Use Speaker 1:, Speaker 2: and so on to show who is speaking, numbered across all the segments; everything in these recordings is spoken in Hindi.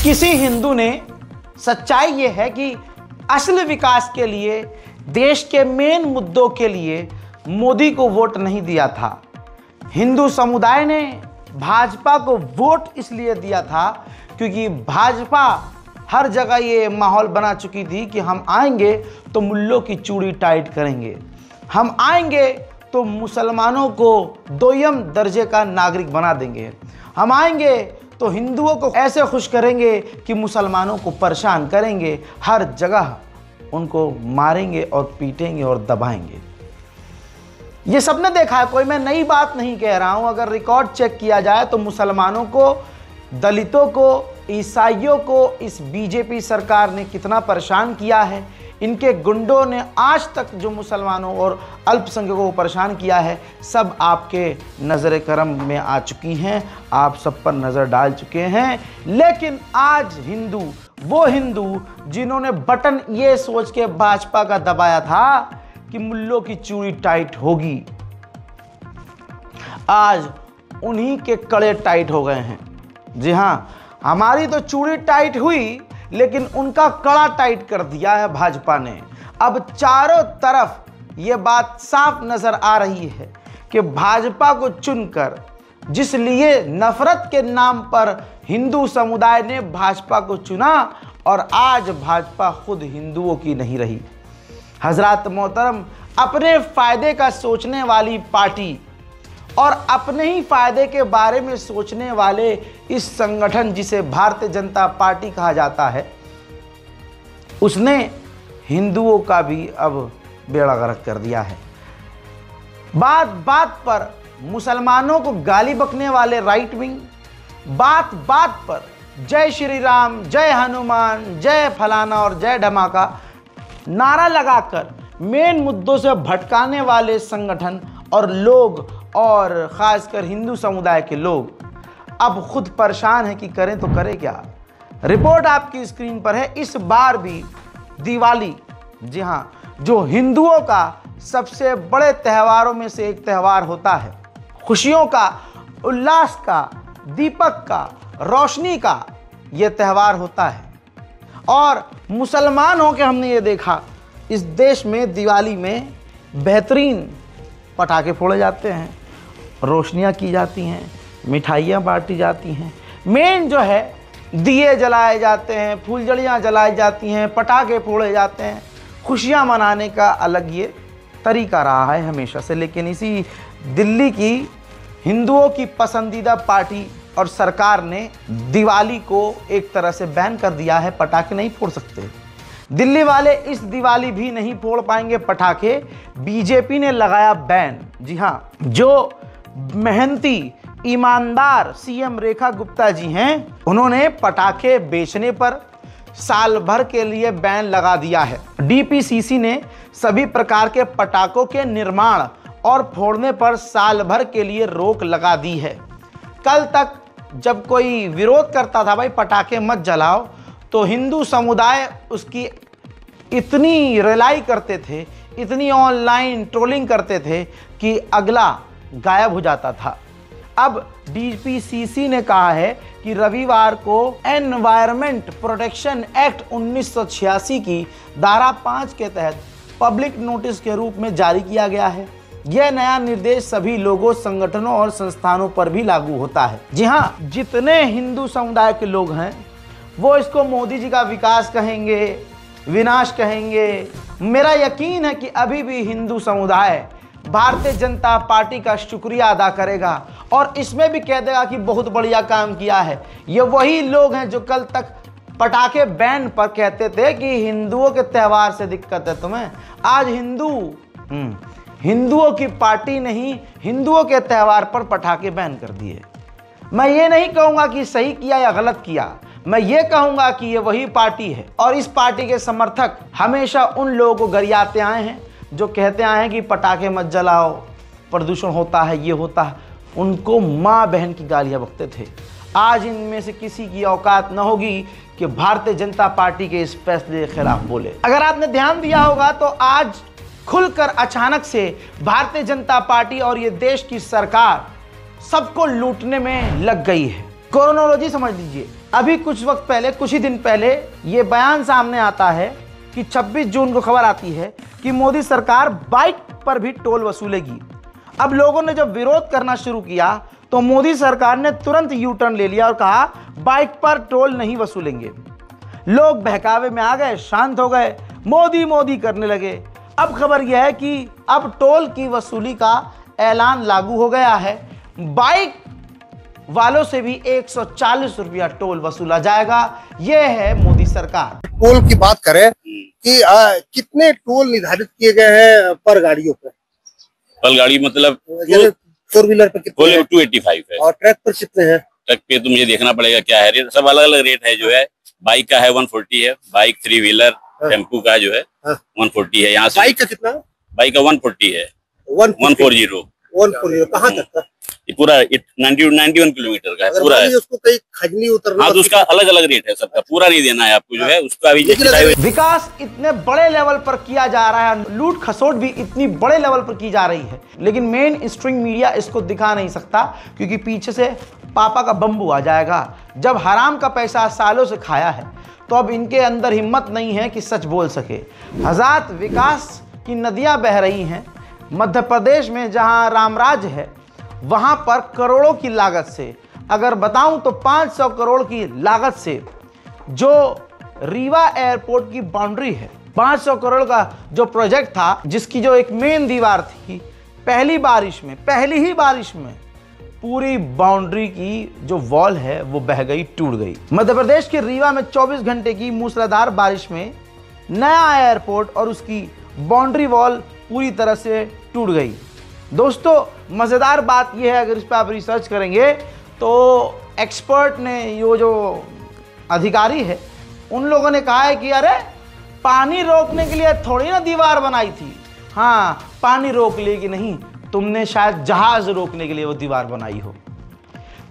Speaker 1: किसी हिंदू ने, सच्चाई ये है कि असली विकास के लिए, देश के मेन मुद्दों के लिए मोदी को वोट नहीं दिया था। हिंदू समुदाय ने भाजपा को वोट इसलिए दिया था क्योंकि भाजपा हर जगह ये माहौल बना चुकी थी कि हम आएंगे तो मुल्लों की चूड़ी टाइट करेंगे, हम आएंगे तो मुसलमानों को दोयम दर्जे का नागरिक बना देंगे, हम आएंगे तो हिंदुओं को ऐसे खुश करेंगे कि मुसलमानों को परेशान करेंगे, हर जगह उनको मारेंगे और पीटेंगे और दबाएंगे। ये सबने देखा है, कोई मैं नई बात नहीं कह रहा हूं। अगर रिकॉर्ड चेक किया जाए तो मुसलमानों को, दलितों को, ईसाइयों को इस बीजेपी सरकार ने कितना परेशान किया है। इनके गुंडों ने आज तक जो मुसलमानों और अल्पसंख्यकों को परेशान किया है, सब आपके नज़र करम में आ चुकी हैं, आप सब पर नज़र डाल चुके हैं। लेकिन आज हिंदू, वो हिंदू जिन्होंने बटन ये सोच के भाजपा का दबाया था कि मुल्लों की चूड़ी टाइट होगी, आज उन्हीं के कड़े टाइट हो गए हैं। जी हाँ, हमारी तो चूड़ी टाइट हुई, लेकिन उनका कड़ा टाइट कर दिया है भाजपा ने। अब चारों तरफ ये बात साफ नजर आ रही है कि भाजपा को चुनकर, जिस लिए नफरत के नाम पर हिंदू समुदाय ने भाजपा को चुना, और आज भाजपा खुद हिंदुओं की नहीं रही। हजरत मोहतरम, अपने फायदे का सोचने वाली पार्टी और अपने ही फायदे के बारे में सोचने वाले इस संगठन जिसे भारतीय जनता पार्टी कहा जाता है, उसने हिंदुओं का भी अब बेड़ा गर्क कर दिया है। बात बात पर मुसलमानों को गाली बकने वाले राइट विंग, बात बात पर जय श्री राम, जय हनुमान, जय फलाना और जय धमाका नारा लगाकर मेन मुद्दों से भटकाने वाले संगठन और लोग, और खासकर हिंदू समुदाय के लोग अब खुद परेशान हैं कि करें तो करें क्या। रिपोर्ट आपकी स्क्रीन पर है। इस बार भी दिवाली, जी हाँ, जो हिंदुओं का सबसे बड़े त्योहारों में से एक त्यौहार होता है, खुशियों का, उल्लास का, दीपक का, रोशनी का ये त्यौहार होता है। और मुसलमान होकर हमने ये देखा, इस देश में दिवाली में बेहतरीन पटाखे फोड़े जाते हैं, रोशनियां की जाती हैं, मिठाइयाँ बांटी जाती हैं, मेन जो है दिए जलाए जाते हैं, फूलझड़ियाँ जलाई जाती हैं, पटाखे फोड़े जाते हैं। खुशियाँ मनाने का अलग ये तरीका रहा है हमेशा से। लेकिन इसी दिल्ली की हिंदुओं की पसंदीदा पार्टी और सरकार ने दिवाली को एक तरह से बैन कर दिया है, पटाखे नहीं फोड़ सकते। दिल्ली वाले इस दिवाली भी नहीं फोड़ पाएंगे पटाखे, बीजेपी ने लगाया बैन। जी हाँ, जो मेहनती ईमानदार सीएम रेखा गुप्ता जी हैं, उन्होंने पटाखे बेचने पर साल भर के लिए बैन लगा दिया है। डीपीसीसी ने सभी प्रकार के पटाखों के निर्माण और फोड़ने पर साल भर के लिए रोक लगा दी है। कल तक जब कोई विरोध करता था भाई पटाखे मत जलाओ, तो हिंदू समुदाय उसकी इतनी रिलाई करते थे, इतनी ऑनलाइन ट्रोलिंग करते थे कि अगला गायब हो जाता था। अब डीपीसीसी ने कहा है कि रविवार को एनवायरमेंट प्रोटेक्शन एक्ट 1986 की धारा 5 के तहत पब्लिक नोटिस के रूप में जारी किया गया है। यह नया निर्देश सभी लोगों, संगठनों और संस्थानों पर भी लागू होता है। जी हाँ, जितने हिंदू समुदाय के लोग हैं वो इसको मोदी जी का विकास कहेंगे, विनाश कहेंगे। मेरा यकीन है कि अभी भी हिंदू समुदाय भारतीय जनता पार्टी का शुक्रिया अदा करेगा और इसमें भी कह देगा कि बहुत बढ़िया काम किया है। ये वही लोग हैं जो कल तक पटाखे बैन पर कहते थे कि हिंदुओं के त्यौहार से दिक्कत है तुम्हें। आज हिंदुओं की पार्टी नहीं, हिंदुओं के त्यौहार पर पटाखे बैन कर दिए। मैं ये नहीं कहूँगा कि सही किया या गलत किया, मैं ये कहूँगा कि ये वही पार्टी है। और इस पार्टी के समर्थक हमेशा उन लोगों को गरियाते आए हैं जो कहते आए हैं कि पटाखे मत जलाओ, प्रदूषण होता है, ये होता है। उनको माँ बहन की गालियाँ बकते थे। आज इनमें से किसी की औकात न होगी कि भारतीय जनता पार्टी के इस फैसले के खिलाफ बोले। अगर आपने ध्यान दिया होगा तो आज खुलकर अचानक से भारतीय जनता पार्टी और ये देश की सरकार सबको लूटने में लग गई है। क्रोनोलॉजी समझ लीजिए। अभी कुछ वक्त पहले, कुछ ही दिन पहले ये बयान सामने आता है कि 26 जून को खबर आती है कि मोदी सरकार बाइक पर भी टोल वसूलेगी। अब लोगों ने जब विरोध करना शुरू किया तो मोदी सरकार ने तुरंत यू टर्न ले लिया और कहा बाइक पर टोल नहीं वसूलेंगे। लोग बहकावे में आ गए, शांत हो गए, मोदी मोदी करने लगे। अब खबर यह है कि अब टोल की वसूली का ऐलान लागू हो गया है। बाइक वालों से भी 140 रुपया टोल वसूला जाएगा। यह है मोदी सरकार।
Speaker 2: टोल की बात करें कि कितने टोल निर्धारित किए गए हैं पर गाड़ियों पे?
Speaker 3: पर गाड़ी मतलब
Speaker 2: 4 व्हीलर पे कितने हैं?
Speaker 3: 285 है।
Speaker 2: और ट्रक पर कितने हैं?
Speaker 3: ट्रक पे तो मुझे देखना पड़ेगा क्या है रेट, सब अलग अलग रेट है। जो है बाइक का है 140 है, बाइक 3 व्हीलर टेम्पू का जो है 140 है। यहाँ से
Speaker 2: बाइक का कितना?
Speaker 3: बाइक का 140 है,
Speaker 2: 140 कहाँ तक का?
Speaker 3: ये पूरा 91 किलोमीटर का है पूरा है।
Speaker 2: उसको कहीं खजनी उतरना,
Speaker 3: हाँ तो उसका अलग अलग रेट है सबका, पूरा नहीं देना है आपको। जो है उसका भी
Speaker 1: विकास इतने बड़े लेवल पर किया जा रहा है, लूट खसोट भी इतनी बड़े लेवल पर की जा रही है, लेकिन मेन स्ट्रीम मीडिया इसको दिखा नहीं सकता क्योंकि पीछे से पापा का बम्बू आ जाएगा। जब हराम का पैसा सालों से खाया है तो अब इनके अंदर हिम्मत नहीं है कि सच बोल सके। हज़ात विकास की नदियां बह रही हैं। मध्य प्रदेश में जहां रामराज है वहां पर करोड़ों की लागत से, अगर बताऊं तो 500 करोड़ की लागत से जो रीवा एयरपोर्ट की बाउंड्री है, 500 करोड़ का जो प्रोजेक्ट था, जिसकी जो एक मेन दीवार थी, पहली ही बारिश में पूरी बाउंड्री की जो वॉल है वो बह गई, टूट गई। मध्य प्रदेश के रीवा में 24 घंटे की मूसलाधार बारिश में नया एयरपोर्ट और उसकी बाउंड्री वॉल पूरी तरह से टूट गई। दोस्तों मज़ेदार बात यह है, अगर इस पर आप रिसर्च करेंगे तो एक्सपर्ट ने, ये जो अधिकारी है, उन लोगों ने कहा है कि अरे पानी रोकने के लिए थोड़ी ना दीवार बनाई थी। हाँ, पानी रोक लेगी नहीं, तुमने शायद जहाज रोकने के लिए वो दीवार बनाई हो।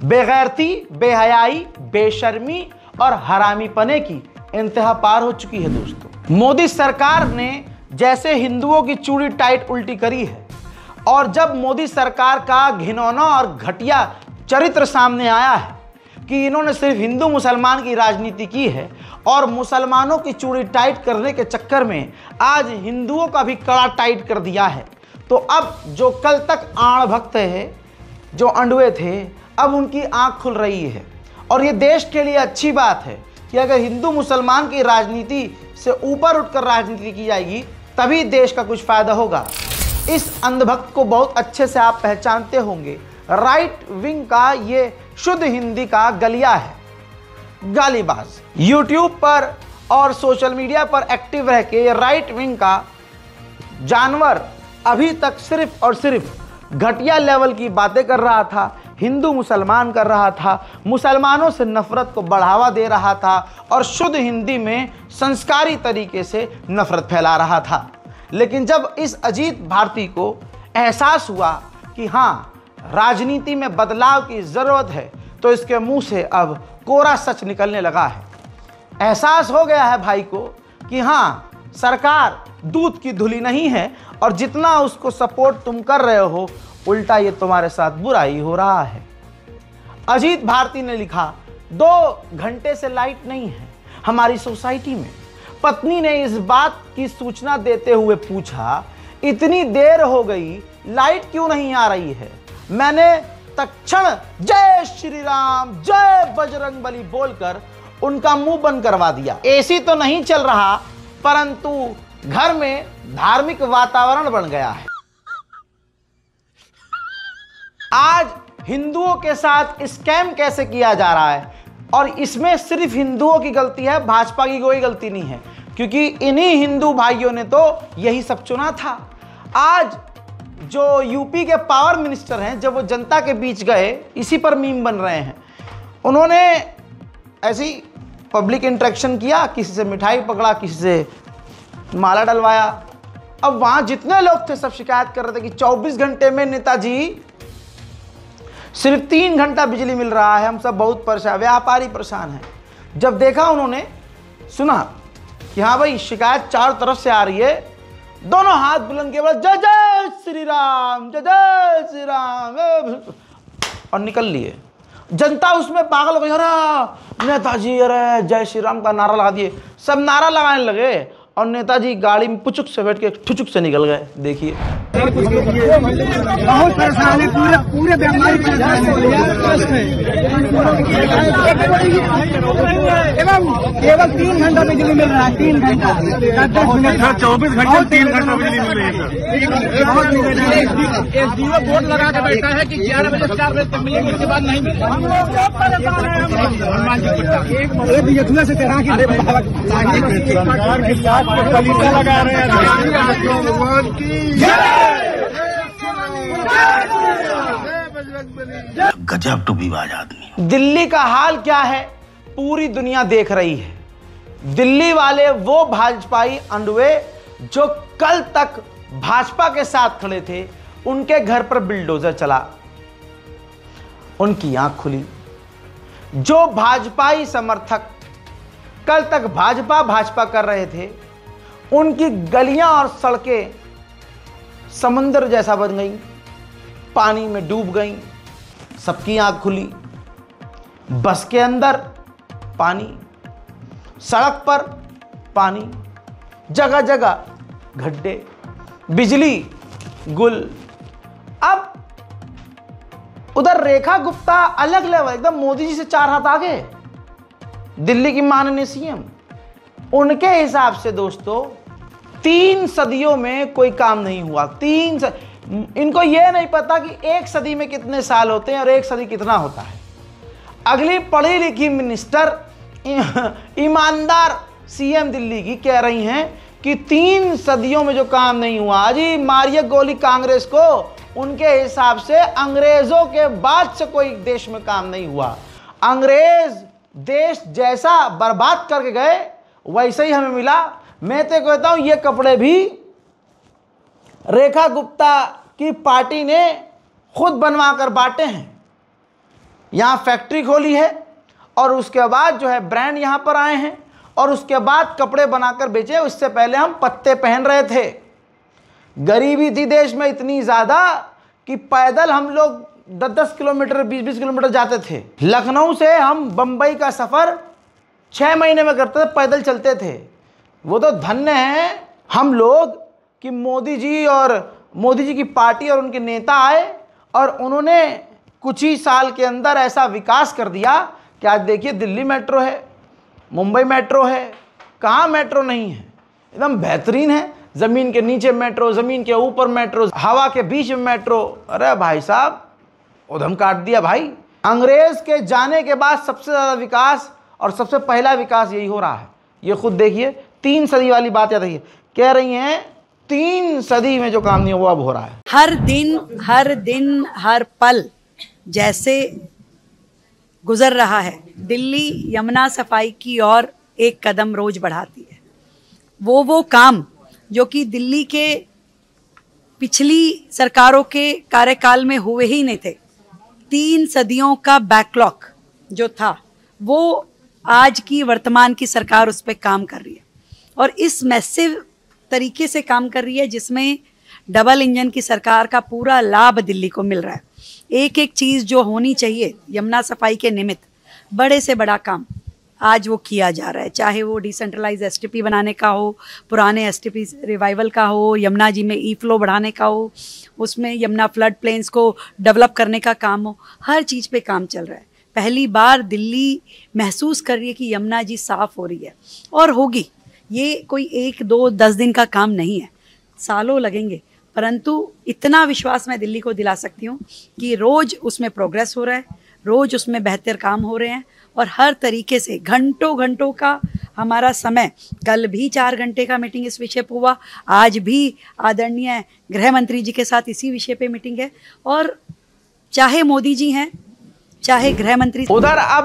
Speaker 1: बेगैरती, बेहयाई, बेशर्मी और हरामीपने की इंतहा पार हो चुकी है दोस्तों। मोदी सरकार ने जैसे हिंदुओं की चूड़ी टाइट उल्टी करी है, और जब मोदी सरकार का घिनौना और घटिया चरित्र सामने आया है कि इन्होंने सिर्फ हिंदू मुसलमान की राजनीति की है और मुसलमानों की चूड़ी टाइट करने के चक्कर में आज हिंदुओं का भी कड़ा टाइट कर दिया है, तो अब जो कल तक आण भक्त है, जो अंडवे थे, अब उनकी आंख खुल रही है। और ये देश के लिए अच्छी बात है कि अगर हिंदू मुसलमान की राजनीति से ऊपर उठकर राजनीति की जाएगी तभी देश का कुछ फायदा होगा। इस अंधभक्त को बहुत अच्छे से आप पहचानते होंगे। राइट विंग का ये शुद्ध हिंदी का गलिया है, गालीबाज। यूट्यूब पर और सोशल मीडिया पर एक्टिव रह के राइट विंग का जानवर अभी तक सिर्फ और सिर्फ घटिया लेवल की बातें कर रहा था, हिंदू मुसलमान कर रहा था, मुसलमानों से नफरत को बढ़ावा दे रहा था और शुद्ध हिंदी में संस्कारी तरीके से नफरत फैला रहा था। लेकिन जब इस अजीत भारती को एहसास हुआ कि हाँ, राजनीति में बदलाव की ज़रूरत है, तो इसके मुंह से अब कोरा सच निकलने लगा है। एहसास हो गया है भाई को कि हाँ, सरकार दूध की धुली नहीं है और जितना उसको सपोर्ट तुम कर रहे हो, उल्टा ये तुम्हारे साथ बुराई हो रहा है। अजीत भारती ने लिखा, 2 घंटे से लाइट नहीं है हमारी सोसाइटी में। पत्नी ने इस बात की सूचना देते हुए पूछा, इतनी देर हो गई, लाइट क्यों नहीं आ रही है? मैंने तत्क्षण जय श्री राम, जय बजरंगबली बोलकर उनका मुंह बंद करवा दिया। एसी तो नहीं चल रहा, परंतु घर में धार्मिक वातावरण बन गया है। आज हिंदुओं के साथ स्कैम कैसे किया जा रहा है, और इसमें सिर्फ हिंदुओं की गलती है, भाजपा की कोई गलती नहीं है, क्योंकि इन्हीं हिंदू भाइयों ने तो यही सब चुना था। आज जो यूपी के पावर मिनिस्टर हैं, जब वो जनता के बीच गए, इसी पर मीम बन रहे हैं, उन्होंने ऐसी पब्लिक इंटरेक्शन किया, किसी से मिठाई पकड़ा, किसी से माला डलवाया। अब वहाँ जितने लोग थे सब शिकायत कर रहे थे कि 24 घंटे में नेताजी सिर्फ 3 घंटा बिजली मिल रहा है, हम सब बहुत परेशान, व्यापारी परेशान हैं। जब देखा, उन्होंने सुना कि हाँ भाई शिकायत चारों तरफ से आ रही है, दोनों हाथ बुलंद के बाद जय जय श्री राम, जय जय श्री राम, और निकल लिए। जनता उसमें पागल हो गई, अरे नेताजी अरे जय श्री राम का नारा लगा दिए, सब नारा लगाने लगे और नेताजी गाड़ी में पुचुक से बैठ के ठुचुक से निकल गए। देखिए
Speaker 4: बहुत परेशान है, पूरे बीमारी केवल 3 घंटा बिजली मिल रहा है, 3 घंटा 24 घंटे 3 घंटा बिजली मिल रही है। एसडीओ बोर्ड लगा के बैठा है कि 11 बजे 4 बजे तक मिलेगी, उसके बाद नहीं मिलेगी। हनुमान से चढ़ा के लगा रहे हैं।
Speaker 5: गजब टूबीबाज आदमी।
Speaker 1: दिल्ली का हाल क्या है पूरी दुनिया देख रही है। दिल्ली वाले वो भाजपाई अंडवे जो कल तक भाजपा के साथ खड़े थे, उनके घर पर बिल्डोजर चला, उनकी आंख खुली। जो भाजपाई समर्थक कल तक भाजपा कर रहे थे, उनकी गलियां और सड़कें समुद्र जैसा बन गई, पानी में डूब गई। सबकी आंख खुली। बस के अंदर पानी, सड़क पर पानी, जगह जगह गड्ढे, बिजली गुल। अब उधर रेखा गुप्ता अलग लेवल, एकदम मोदी जी से 4 हाथ आगे, दिल्ली की माननीय सीएम। उनके हिसाब से दोस्तों 3 सदियों में कोई काम नहीं हुआ। इनको यह नहीं पता कि 1 सदी में कितने साल होते हैं और 1 सदी कितना होता है। अगली पढ़ी लिखी मिनिस्टर, ईमानदार सीएम दिल्ली की कह रही हैं कि 3 सदियों में जो काम नहीं हुआ, अजी मारिए गोली कांग्रेस को। उनके हिसाब से अंग्रेजों के बाद से कोई देश में काम नहीं हुआ। अंग्रेज देश जैसा बर्बाद करके गए वैसे ही हमें मिला। मैं तो कहता हूं ये कपड़े भी रेखा गुप्ता की पार्टी ने खुद बनवा कर बांटे हैं। यहां फैक्ट्री खोली है और उसके बाद जो है ब्रांड यहां पर आए हैं और उसके बाद कपड़े बनाकर बेचे। उससे पहले हम पत्ते पहन रहे थे। गरीबी थी देश में इतनी ज़्यादा कि पैदल हम लोग 10-10 किलोमीटर 20-20 किलोमीटर जाते थे। लखनऊ से हम बम्बई का सफ़र 6 महीने में करते थे, पैदल चलते थे। वो तो धन्य हैं हम लोग कि मोदी जी की पार्टी और उनके नेता आए और उन्होंने कुछ ही साल के अंदर ऐसा विकास कर दिया कि आज देखिए दिल्ली मेट्रो है, मुंबई मेट्रो है, कहाँ मेट्रो नहीं है, एकदम बेहतरीन है। ज़मीन के नीचे मेट्रो, ज़मीन के ऊपर मेट्रो, हवा के बीच में मेट्रो। अरे भाई साहब उधम काट दिया भाई। अंग्रेज़ के जाने के बाद सबसे ज़्यादा विकास और सबसे पहला विकास यही हो रहा है। ये खुद देखिए, 3 सदी वाली बात याद रखिए, कह रही हैं 3 सदी में जो काम नहीं हुआ अब हो रहा है।
Speaker 6: हर दिन हर पल जैसे गुजर रहा है, दिल्ली यमुना सफाई की ओर एक कदम रोज बढ़ाती है। वो काम जो कि दिल्ली के पिछली सरकारों के कार्यकाल में हुए ही नहीं थे। 3 सदियों का बैकलॉग जो था वो आज की वर्तमान की सरकार उस पर काम कर रही है और इस मैसिव तरीके से काम कर रही है जिसमें डबल इंजन की सरकार का पूरा लाभ दिल्ली को मिल रहा है। एक एक चीज़ जो होनी चाहिए यमुना सफाई के निमित्त, बड़े से बड़ा काम आज वो किया जा रहा है। चाहे वो डिसेंट्रलाइज एसटीपी बनाने का हो, पुराने एसटीपी रिवाइवल का हो, यमुना जी में ई फ्लो बढ़ाने का हो, उसमें यमुना फ्लड प्लेन्स को डेवलप करने का काम हो, हर चीज़ पे काम चल रहा है। पहली बार दिल्ली महसूस कर रही है कि यमुना जी साफ़ हो रही है और होगी। ये कोई 1, 2, 10 दिन का काम नहीं है, सालों लगेंगे, परंतु इतना विश्वास मैं दिल्ली को दिला सकती हूँ कि रोज़ उसमें प्रोग्रेस हो रहा है, रोज़ उसमें बेहतर काम हो रहे हैं और हर तरीके से घंटों का हमारा समय, कल भी 4 घंटे का मीटिंग इस विषय पर हुआ, आज भी आदरणीय गृह मंत्री जी के साथ इसी विषय पे मीटिंग है। और चाहे मोदी जी हैं चाहे गृह मंत्री,
Speaker 1: उधर अब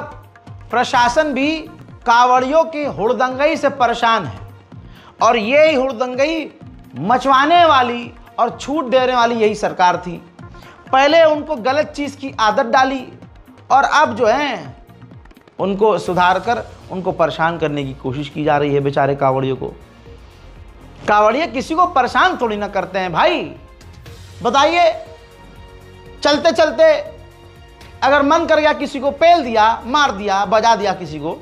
Speaker 1: प्रशासन भी कांवड़ियों की हुड़दंगई से परेशान है और ये ही हुड़दंगई मचवाने वाली और छूट देने वाली यही सरकार थी। पहले उनको गलत चीज़ की आदत डाली और अब जो है उनको सुधार कर उनको परेशान करने की कोशिश की जा रही है बेचारे कांवड़ियों को। कांवड़िए किसी को परेशान थोड़ी ना करते हैं भाई। बताइए, चलते चलते अगर मन कर गया किसी को पेल दिया, मार दिया, बजा दिया किसी को,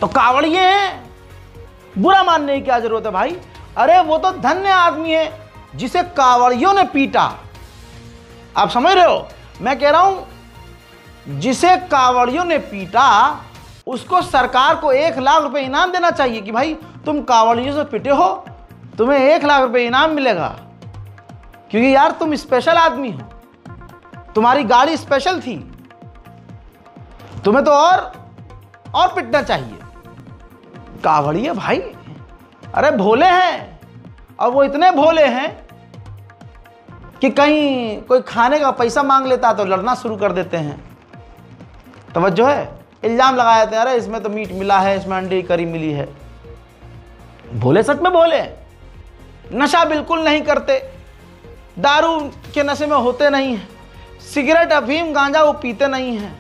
Speaker 1: तो कावड़िए हैं, बुरा मानने की क्या जरूरत है भाई। अरे वो तो धन्य आदमी है जिसे कावड़ियों ने पीटा। आप समझ रहे हो, मैं कह रहा हूं जिसे कावड़ियों ने पीटा उसको सरकार को 1 लाख रुपए इनाम देना चाहिए कि भाई तुम कावड़ियों से पिटे हो, तुम्हें 1 लाख रुपए इनाम मिलेगा, क्योंकि यार तुम स्पेशल आदमी हो, तुम्हारी गाड़ी स्पेशल थी, तुम्हें तो और पिटना चाहिए। कावड़िए भाई, अरे भोले हैं, और वो इतने भोले हैं कि कहीं कोई खाने का पैसा मांग लेता तो लड़ना शुरू कर देते हैं। तवज्जो है, इल्जाम लगाए थे, अरे इसमें तो मीट मिला है, इसमें अंडे की करी मिली है। भोले सच में भोले हैं, नशा बिल्कुल नहीं करते, दारू के नशे में होते नहीं हैं, सिगरेट अफीम गांजा वो पीते नहीं हैं,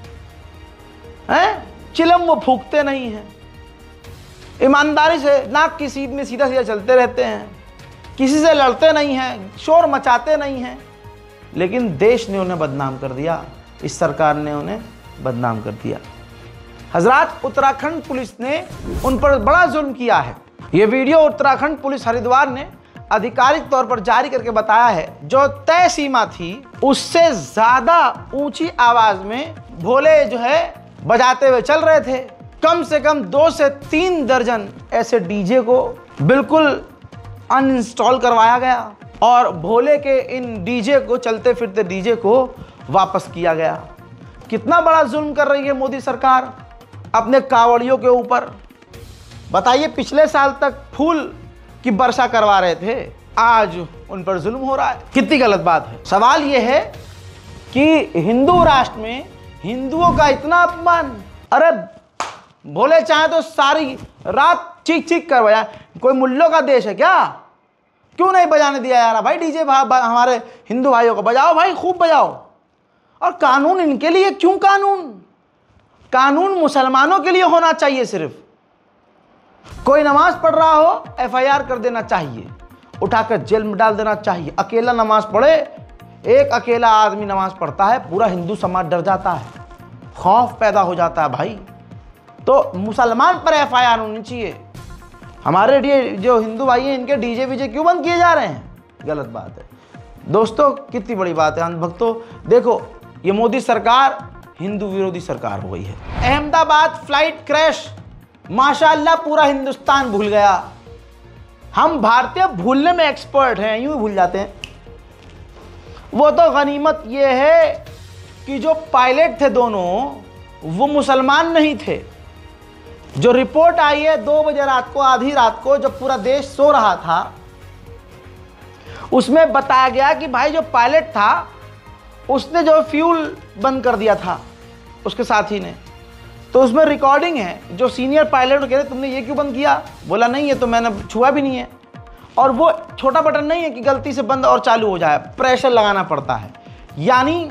Speaker 1: चिलम वो फूकते नहीं हैं, ईमानदारी से नाक की सीध में सीधा सीधा चलते रहते हैं, किसी से लड़ते नहीं हैं, शोर मचाते नहीं हैं। लेकिन देश ने उन्हें बदनाम कर दिया, इस सरकार ने उन्हें बदनाम कर दिया। हजरात, उत्तराखंड पुलिस ने उन पर बड़ा जुल्म किया है। यह वीडियो उत्तराखंड पुलिस हरिद्वार ने आधिकारिक तौर पर जारी करके बताया है, जो तय सीमा थी उससे ज्यादा ऊंची आवाज में भोले जो है बजाते हुए चल रहे थे। कम से कम 2 से 3 दर्जन ऐसे डीजे को बिल्कुल अनइंस्टॉल करवाया गया और भोले के इन डीजे को, चलते फिरते डीजे को वापस किया गया। कितना बड़ा जुल्म कर रही है मोदी सरकार अपने कावड़ियों के ऊपर। बताइए, पिछले साल तक फूल की वर्षा करवा रहे थे, आज उन पर जुल्म हो रहा है। कितनी गलत बात है। सवाल यह है कि हिंदू राष्ट्र में हिंदुओं का इतना अपमान। अरे भोले चाहे तो सारी रात चीख चीख कर बजाए, कोई मुल्लों का देश है क्या? क्यों नहीं बजाने दिया यार भाई डीजे? हमारे हिंदू भाइयों को बजाओ भाई, खूब बजाओ। और कानून इनके लिए क्यों? कानून मुसलमानों के लिए होना चाहिए। सिर्फ कोई नमाज पढ़ रहा हो FIR कर देना चाहिए, उठाकर जेल में डाल देना चाहिए। अकेला नमाज पढ़े, एक अकेला आदमी नमाज पढ़ता है, पूरा हिंदू समाज डर जाता है, खौफ पैदा हो जाता है भाई। तो मुसलमान पर FIR होनी चाहिए। हमारे जो हिंदू भाई हैं इनके डीजे वीजे क्यों बंद किए जा रहे हैं? गलत बात है दोस्तों, कितनी बड़ी बात है। अंधभक्तों देखो, ये मोदी सरकार हिंदू विरोधी सरकार हो गई है। अहमदाबाद फ्लाइट क्रैश, माशाअल्लाह पूरा हिंदुस्तान भूल गया। हम भारतीय भूलने में एक्सपर्ट हैं, यूं ही भूल जाते हैं। वो तो गनीमत ये है कि जो पायलट थे दोनों वो मुसलमान नहीं थे। जो रिपोर्ट आई है 2 बजे रात को, आधी रात को, जब पूरा देश सो रहा था, उसमें बताया गया कि भाई जो पायलट था उसने जो फ्यूल बंद कर दिया था उसके साथी ने। तो उसमें रिकॉर्डिंग है, जो सीनियर पायलट कह रहे तुमने ये क्यों बंद किया? बोला नहीं ये तो मैंने छुआ भी नहीं है। और वो छोटा बटन नहीं है कि गलती से बंद और चालू हो जाए, प्रेशर लगाना पड़ता है। यानी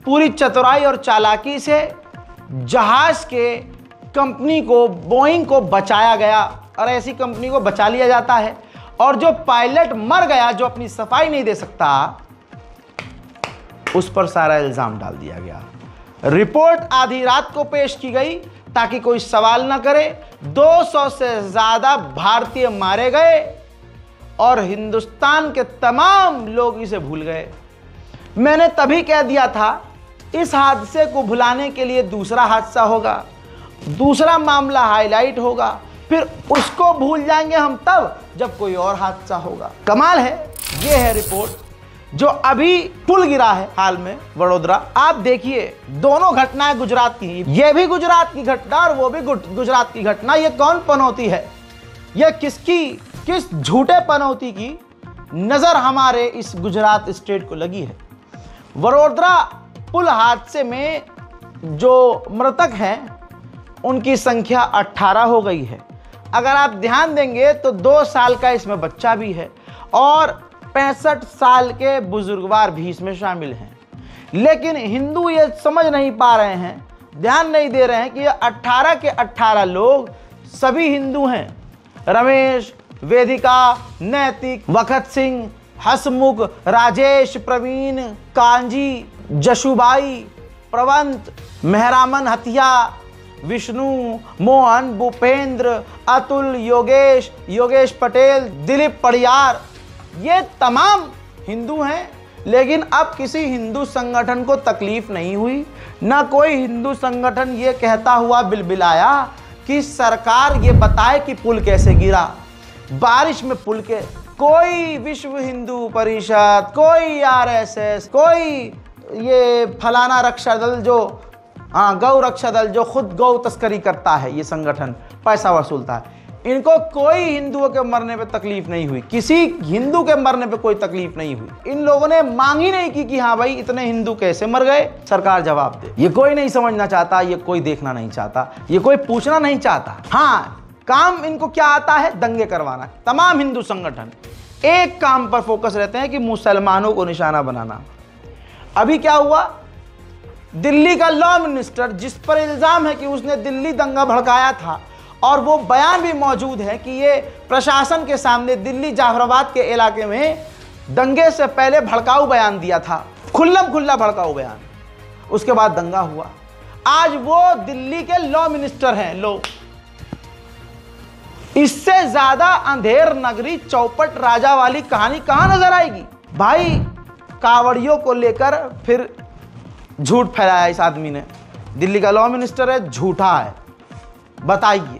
Speaker 1: पूरी चतुराई और चालाकी से जहाज के कंपनी को, बोइंग को बचाया गया, और ऐसी कंपनी को बचा लिया जाता है। और जो पायलट मर गया, जो अपनी सफाई नहीं दे सकता, उस पर सारा इल्जाम डाल दिया गया। रिपोर्ट आधी रात को पेश की गई ताकि कोई सवाल ना करे। 200 से ज्यादा भारतीय मारे गए और हिंदुस्तान के तमाम लोग इसे भूल गए। मैंने तभी कह दिया था इस हादसे को भुलाने के लिए दूसरा हादसा होगा, दूसरा मामला हाईलाइट होगा, फिर उसको भूल जाएंगे हम तब जब कोई और हादसा होगा। कमाल है। ये है रिपोर्ट जो अभी पुल गिरा है हाल में वडोदरा। आप देखिए, दोनों घटनाएं गुजरात की। ये भी गुजरात की घटना और वो भी गुजरात की घटना। ये कौन पनौती है? ये किस झूठे पनौती की नजर हमारे इस गुजरात स्टेट को लगी है? वडोदरा पुल हादसे में जो मृतक हैं उनकी संख्या 18 हो गई है। अगर आप ध्यान देंगे तो 2 साल का इसमें बच्चा भी है और 65 साल के बुजुर्गवार भी इसमें शामिल हैं। लेकिन हिंदू ये समझ नहीं पा रहे हैं, ध्यान नहीं दे रहे हैं कि ये 18 के 18 लोग सभी हिंदू हैं। रमेश, वेदिका, नैतिक, वखत सिंह, हसमुख, राजेश, प्रवीण, कांजी, जशुबाई, प्रवंत, मेहरामन हथिया, विष्णु, मोहन, भूपेंद्र, अतुल, योगेश, योगेश पटेल, दिलीप पड़ियार, ये तमाम हिंदू हैं। लेकिन अब किसी हिंदू संगठन को तकलीफ नहीं हुई, ना कोई हिंदू संगठन ये कहता हुआ बिलबिलाया कि सरकार ये बताए कि पुल कैसे गिरा, बारिश में पुल के। कोई विश्व हिंदू परिषद, कोई आरएसएस, कोई ये फलाना रक्षा दल जो गौ रक्षा दल जो खुद गौ तस्करी करता है, ये संगठन पैसा वसूलता है, इनको कोई हिंदुओं के मरने पे तकलीफ नहीं हुई, किसी हिंदू के मरने पे कोई तकलीफ नहीं हुई। इन लोगों ने मांग ही नहीं की कि हाँ भाई इतने हिंदू कैसे मर गए, सरकार जवाब दे। ये कोई नहीं समझना चाहता, ये कोई देखना नहीं चाहता, ये कोई पूछना नहीं चाहता। हाँ, काम इनको क्या आता है? दंगे करवाना। तमाम हिंदू संगठन एक काम पर फोकस रहते हैं कि मुसलमानों को निशाना बनाना। अभी क्या हुआ, दिल्ली का लॉ मिनिस्टर, जिस पर इल्जाम है कि उसने दिल्ली दंगा भड़काया था, और वो बयान भी मौजूद है कि ये प्रशासन के सामने दिल्ली जाफराबाद के इलाके में दंगे से पहले भड़काऊ बयान दिया था, खुल्लम खुल्ला भड़काऊ बयान, उसके बाद दंगा हुआ। आज वो दिल्ली के लॉ मिनिस्टर हैं। लो, इससे ज्यादा अंधेर नगरी चौपट राजा वाली कहानी कहां नजर आएगी भाई। कावड़ियों को लेकर फिर झूठ फैलाया इस आदमी ने। दिल्ली का लॉ मिनिस्टर है, झूठा है। बताइए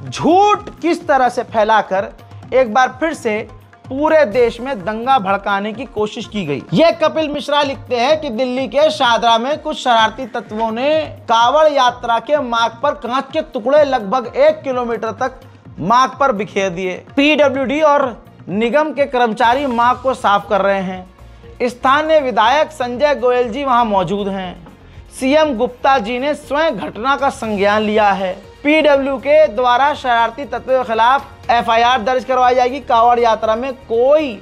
Speaker 1: झूठ किस तरह से फैलाकर एक बार फिर से पूरे देश में दंगा भड़काने की कोशिश की गई। ये कपिल मिश्रा लिखते हैं कि दिल्ली के शाहदरा में कुछ शरारती तत्वों ने कावड़ यात्रा के मार्ग पर कांच के टुकड़े लगभग 1 किलोमीटर तक मार्ग पर बिखेर दिए। पीडब्ल्यूडी और निगम के कर्मचारी मार्ग को साफ कर रहे हैं। स्थानीय विधायक संजय गोयल जी वहां मौजूद हैं। सीएम गुप्ता जी ने स्वयं घटना का संज्ञान लिया है। पीडब्ल्यू के द्वारा शरारती तत्वों के खिलाफ एफआईआर दर्ज करवाई जाएगी। कावड़ यात्रा में कोई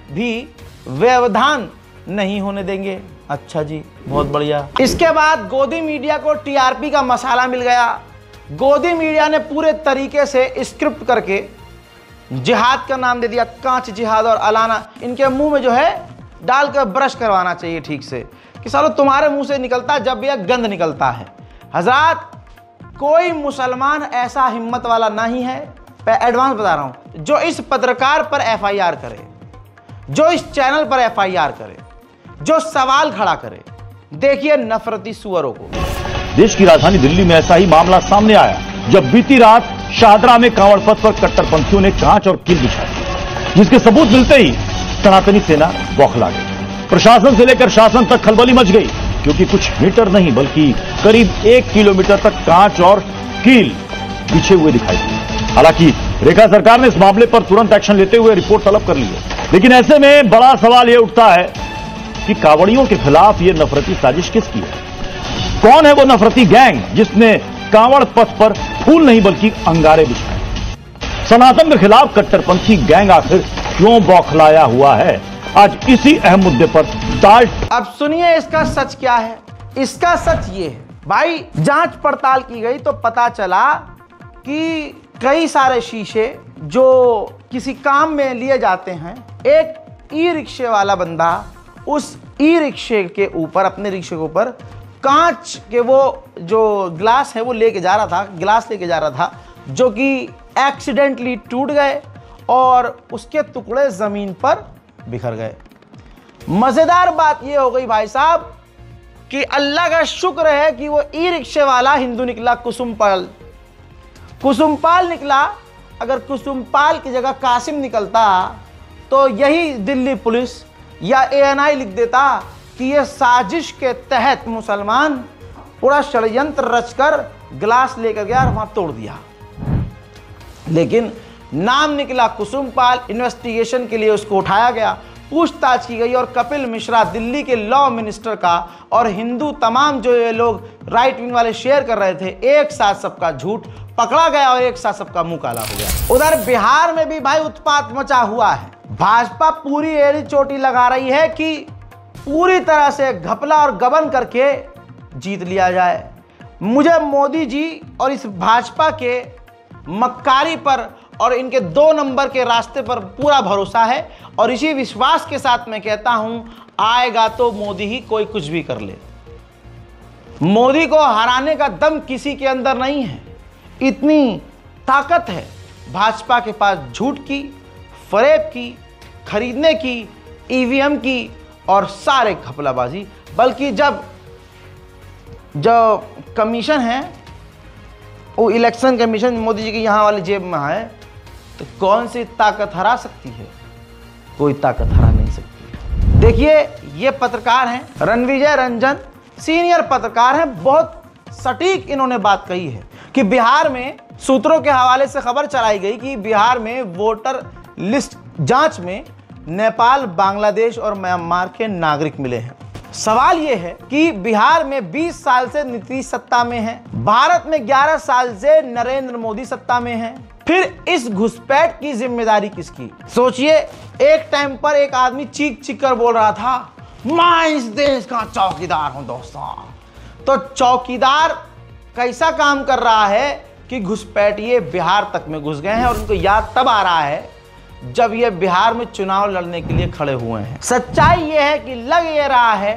Speaker 1: भी व्यवधान नहीं होने देंगे। अच्छा जी, बहुत बढ़िया। इसके बाद गोदी मीडिया को टीआरपी का मसाला मिल गया। गोदी मीडिया ने पूरे तरीके से स्क्रिप्ट करके जिहाद का नाम दे दिया, कांच जिहाद, और अलाना इनके मुंह में जो है डालकर ब्रश करवाना चाहिए ठीक से कि सालो तुम्हारे मुंह से निकलता जब यह गंद निकलता है। हजरात, कोई मुसलमान ऐसा हिम्मत वाला नहीं है, एडवांस बता रहा हूं, जो इस पत्रकार पर एफआईआर करे, जो इस चैनल पर एफआईआर करे, जो सवाल खड़ा करे। देखिए नफरती सुअरों को।
Speaker 7: देश की राजधानी दिल्ली में ऐसा ही मामला सामने आया जब बीती रात शाहदरा में कांवड़ पथ पर कट्टरपंथियों ने कांच और कील बिछाई, जिसके सबूत मिलते ही सनातनी सेना बौखला गई। प्रशासन से लेकर शासन तक खलबली मच गई, क्योंकि कुछ मीटर नहीं बल्कि करीब 1 किलोमीटर तक कांच और कील बिछे हुए दिखाई दिए। हालांकि रेखा सरकार ने इस मामले पर तुरंत एक्शन लेते हुए रिपोर्ट तलब कर ली है। लेकिन ऐसे में बड़ा सवाल यह उठता है कि कांवड़ियों के खिलाफ यह नफरती साजिश किसकी है? कौन है वो नफरती गैंग जिसने कांवड़ पथ पर फूल नहीं बल्कि अंगारे बिछाए? सनातन के खिलाफ कट्टरपंथी गैंग आखिर क्यों बौखलाया हुआ है? आज इसी अहम मुद्दे पर ताल।
Speaker 1: अब सुनिए इसका सच क्या है। इसका सच ये है भाई, जांच पड़ताल की गई तो पता चला कि कई सारे शीशे जो किसी काम में लिए जाते हैं, एक ई रिक्शे वाला बंदा उस ई रिक्शे के ऊपर, अपने रिक्शे के ऊपर कांच के वो जो ग्लास है वो लेके जा रहा था, गिलास लेके जा रहा था, जो कि एक्सीडेंटली टूट गए और उसके टुकड़े जमीन पर बिखर गए। मजेदार बात ये हो गई भाई साहब कि अल्लाह का शुक्र है कि वो ई रिक्शे वाला हिंदू निकला, कुसुमपाल निकला। अगर कुसुमपाल की जगह कासिम निकलता तो यही दिल्ली पुलिस या एएनआई लिख देता कि ये साजिश के तहत मुसलमान पूरा षड्यंत्र रचकर ग्लास लेकर गया और वहां तोड़ दिया। लेकिन नाम निकला कुसुमपाल। इन्वेस्टिगेशन के लिए उसको उठाया गया, पूछताछ की गई और कपिल मिश्रा, दिल्ली के लॉ मिनिस्टर का, और हिंदू तमाम जो ये लोग राइट विंग वाले शेयर कर रहे थे, एक साथ सबका झूठ पकड़ा गया और एक साथ सबका मुंह काला हो गया। उधर बिहार में भी भाई उत्पात मचा हुआ है। भाजपा पूरी एड़ी चोटी लगा रही है कि पूरी तरह से घपला और गबन करके जीत लिया जाए। मुझे मोदी जी और इस भाजपा के मक्कारी पर और इनके 2 नंबर के रास्ते पर पूरा भरोसा है, और इसी विश्वास के साथ मैं कहता हूं, आएगा तो मोदी ही, कोई कुछ भी कर ले। मोदी को हराने का दम किसी के अंदर नहीं है। इतनी ताकत है भाजपा के पास झूठ की, फरेब की, खरीदने की, ईवीएम की और सारे घपलाबाजी। बल्कि जब जो कमीशन है वो इलेक्शन कमीशन मोदी जी की यहाँ वाली जेब में है, तो कौन सी ताकत हरा सकती है? कोई ताकत हरा नहीं सकती। देखिए ये पत्रकार हैं रणविजय रंजन, सीनियर पत्रकार हैं। बहुत सटीक इन्होंने बात कही है कि बिहार में सूत्रों के हवाले से खबर चलाई गई कि बिहार में वोटर लिस्ट जांच में नेपाल, बांग्लादेश और म्यांमार के नागरिक मिले हैं। सवाल यह है कि बिहार में 20 साल से नीतीश सत्ता में है, भारत में 11 साल से नरेंद्र मोदी सत्ता में है, फिर इस घुसपैठ की जिम्मेदारी किसकी? सोचिए, एक टाइम पर एक आदमी चीख चीख कर बोल रहा था, मैं इस देश का चौकीदार हूं दोस्तों। तो चौकीदार कैसा काम कर रहा है कि घुसपैठिए बिहार तक में घुस गए हैं और उनको याद तब आ रहा है जब ये बिहार में चुनाव लड़ने के लिए खड़े हुए हैं। सच्चाई ये है कि लग ये रहा है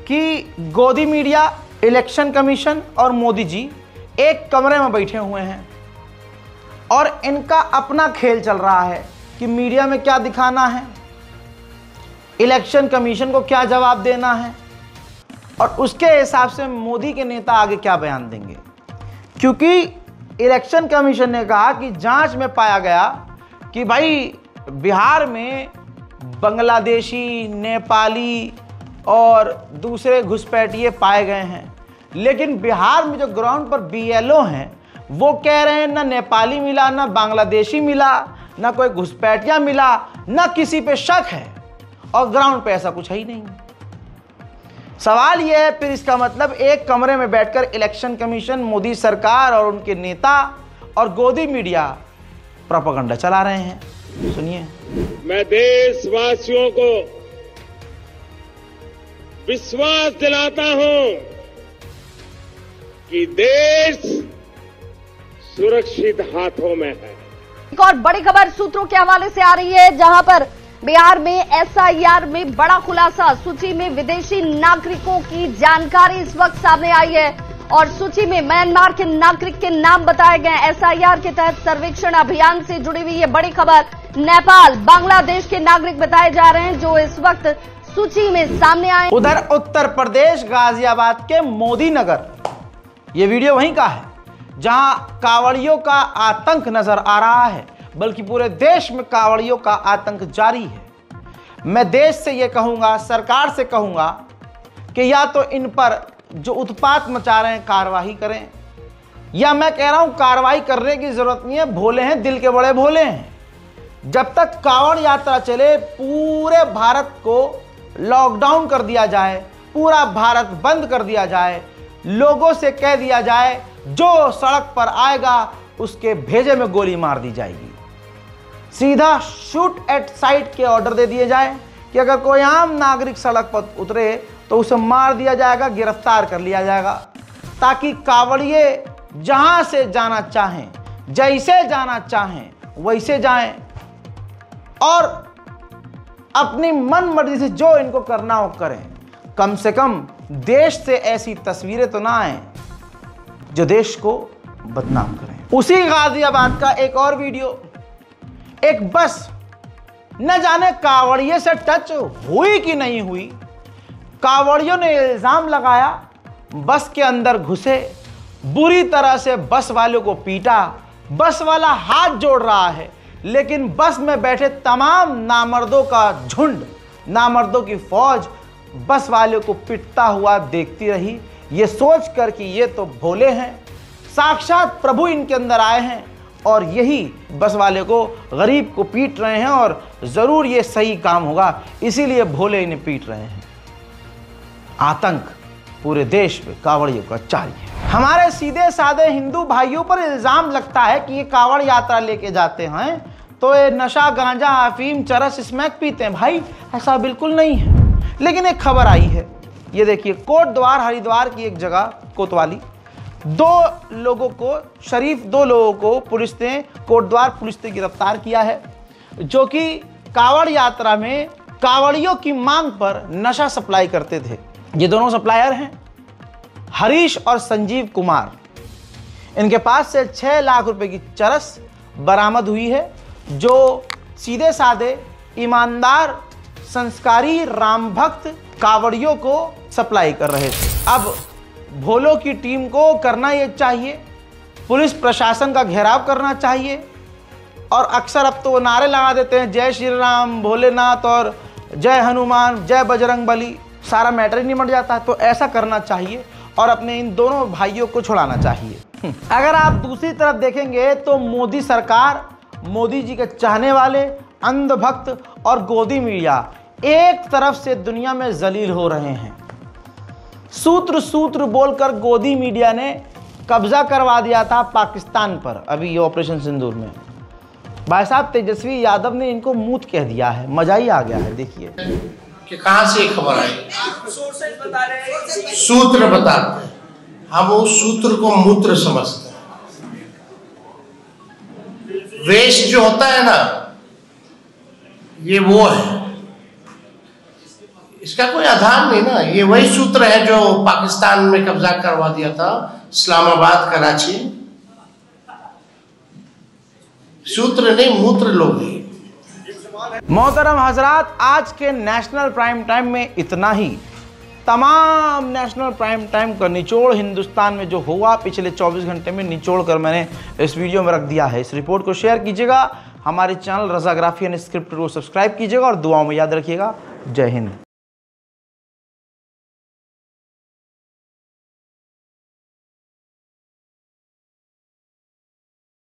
Speaker 1: कि गोदी मीडिया, इलेक्शन कमीशन और मोदी जी एक कमरे में बैठे हुए हैं और इनका अपना खेल चल रहा है कि मीडिया में क्या दिखाना है, इलेक्शन कमीशन को क्या जवाब देना है और उसके हिसाब से मोदी के नेता आगे क्या बयान देंगे। क्योंकि इलेक्शन कमीशन ने कहा कि जांच में पाया गया कि भाई बिहार में बांग्लादेशी, नेपाली और दूसरे घुसपैठिए पाए गए हैं, लेकिन बिहार में जो ग्राउंड पर बीएलओ हैं वो कह रहे हैं ना नेपाली मिला, ना बांग्लादेशी मिला, ना कोई घुसपैठिया मिला, ना किसी पे शक है और ग्राउंड पे ऐसा कुछ है ही नहीं। सवाल यह है फिर इसका मतलब एक कमरे में बैठकर इलेक्शन कमीशन, मोदी सरकार और उनके नेता और गोदी मीडिया प्रोपेगेंडा चला रहे हैं। सुनिए।
Speaker 8: मैं देशवासियों को विश्वास दिलाता हूं कि देश सुरक्षित हाथों में है।
Speaker 9: एक और बड़ी खबर सूत्रों के हवाले से आ रही है, जहां पर बिहार में एसआईआर में बड़ा खुलासा, सूची में विदेशी नागरिकों की जानकारी इस वक्त सामने आई है और सूची में म्यांमार के नागरिक के नाम बताए गए। एसआईआर के तहत सर्वेक्षण अभियान से जुड़ी हुई ये बड़ी खबर, नेपाल, बांग्लादेश के नागरिक बताए जा रहे हैं जो इस वक्त सूची में सामने आए।
Speaker 1: उधर उत्तर प्रदेश गाजियाबाद के मोदी नगर, ये वीडियो वहीं का है जहां कांवड़ियों का आतंक नजर आ रहा है, बल्कि पूरे देश में कांवड़ियों का आतंक जारी है। मैं देश से ये कहूंगा, सरकार से कहूंगा कि या तो इन पर जो उत्पात मचा रहे हैं कार्रवाई करें, या मैं कह रहा हूं कार्रवाई करने की जरूरत नहीं है, भोले हैं, दिल के बड़े भोले हैं। जब तक कांवड़ यात्रा चले पूरे भारत को लॉकडाउन कर दिया जाए, पूरा भारत बंद कर दिया जाए, लोगों से कह दिया जाए जो सड़क पर आएगा उसके भेजे में गोली मार दी जाएगी। सीधा शूट एट साइट के ऑर्डर दे दिए जाए कि अगर कोई आम नागरिक सड़क पर उतरे तो उसे मार दिया जाएगा, गिरफ्तार कर लिया जाएगा, ताकि कांवड़िए जहां से जाना चाहें, जैसे जाना चाहें वैसे जाएं और अपनी मन मर्जी से जो इनको करना हो करें। कम से कम देश से ऐसी तस्वीरें तो ना आए जो देश को बदनाम करें। उसी गाजियाबाद का एक और वीडियो, एक बस न जाने कांवड़िए से टच हुई कि नहीं हुई, कांवड़ियों ने इल्जाम लगाया, बस के अंदर घुसे, बुरी तरह से बस वालों को पीटा, बस वाला हाथ जोड़ रहा है, लेकिन बस में बैठे तमाम नामर्दों का झुंड, नामर्दों की फौज बस वाले को पिटता हुआ देखती रही, ये सोच कर कि ये तो भोले हैं, साक्षात प्रभु इनके अंदर आए हैं और यही बस वाले को, गरीब को पीट रहे हैं और ज़रूर ये सही काम होगा, इसीलिए भोले इन्हें पीट रहे हैं। आतंक पूरे देश में कांवड़ियों का जारी है। हमारे सीधे साधे हिंदू भाइयों पर इल्ज़ाम लगता है कि ये कांवड़ यात्रा लेके जाते हैं तो ये नशा, गांजा, अफीम, चरस, स्मैक पीते हैं। भाई ऐसा बिल्कुल नहीं है। लेकिन एक खबर आई है, ये देखिए, कोटद्वार हरिद्वार की एक जगह कोतवाली, शरीफ दो लोगों को पुलिस ने, कोटद्वार पुलिस ने गिरफ्तार किया है, जो कि कांवड़ यात्रा में कांवड़ियों की मांग पर नशा सप्लाई करते थे। ये दोनों सप्लायर हैं हरीश और संजीव कुमार, इनके पास से 6 लाख रुपए की चरस बरामद हुई है, जो सीधे साधे ईमानदार संस्कारी राम भक्त कांवड़ियों को सप्लाई कर रहे थे। अब भोलों की टीम को करना ये चाहिए, पुलिस प्रशासन का घेराव करना चाहिए। और अक्सर अब तो वो नारे लगा देते हैं जय श्री राम, भोलेनाथ और जय हनुमान, जय बजरंग बली, सारा मैटर ही निमट जाता है। तो ऐसा करना चाहिए और अपने इन दोनों भाइयों को छुड़ाना चाहिए। अगर आप दूसरी तरफ देखेंगे तो मोदी सरकार, मोदी जी के चाहने वाले, अंधभक्त और गोदी मीडिया एक तरफ से दुनिया में जलील हो रहे हैं। सूत्र सूत्र बोलकर गोदी मीडिया ने कब्जा करवा दिया था पाकिस्तान पर, अभी ये ऑपरेशन सिंदूर में। भाई साहब तेजस्वी यादव ने इनको मूत कह दिया है, मजा ही आ गया है। देखिए
Speaker 10: कि कहां से खबर आई, सूत्र बताते हैं, हम उस सूत्र को मूत्र समझते हैं। वेश जो होता है ना, ये वो है, इसका कोई आधार नहीं ना। ये वही सूत्र है जो पाकिस्तान में कब्जा करवा दिया था, इस्लामाबाद, कराची। सूत्र नहीं, मूत्र लोग हैं।
Speaker 1: मोहतरम हजरात, आज के नेशनल प्राइम टाइम में इतना ही। तमाम नेशनल प्राइम टाइम का निचोड़ हिंदुस्तान में जो हुआ पिछले 24 घंटे में निचोड़ कर मैंने इस वीडियो में रख दिया है। इस रिपोर्ट को शेयर कीजिएगा, हमारे चैनल रज़ाग्राफी अनस्क्रिप्टेड को सब्सक्राइब कीजिएगा और दुआओं में याद रखिएगा। जय हिंद।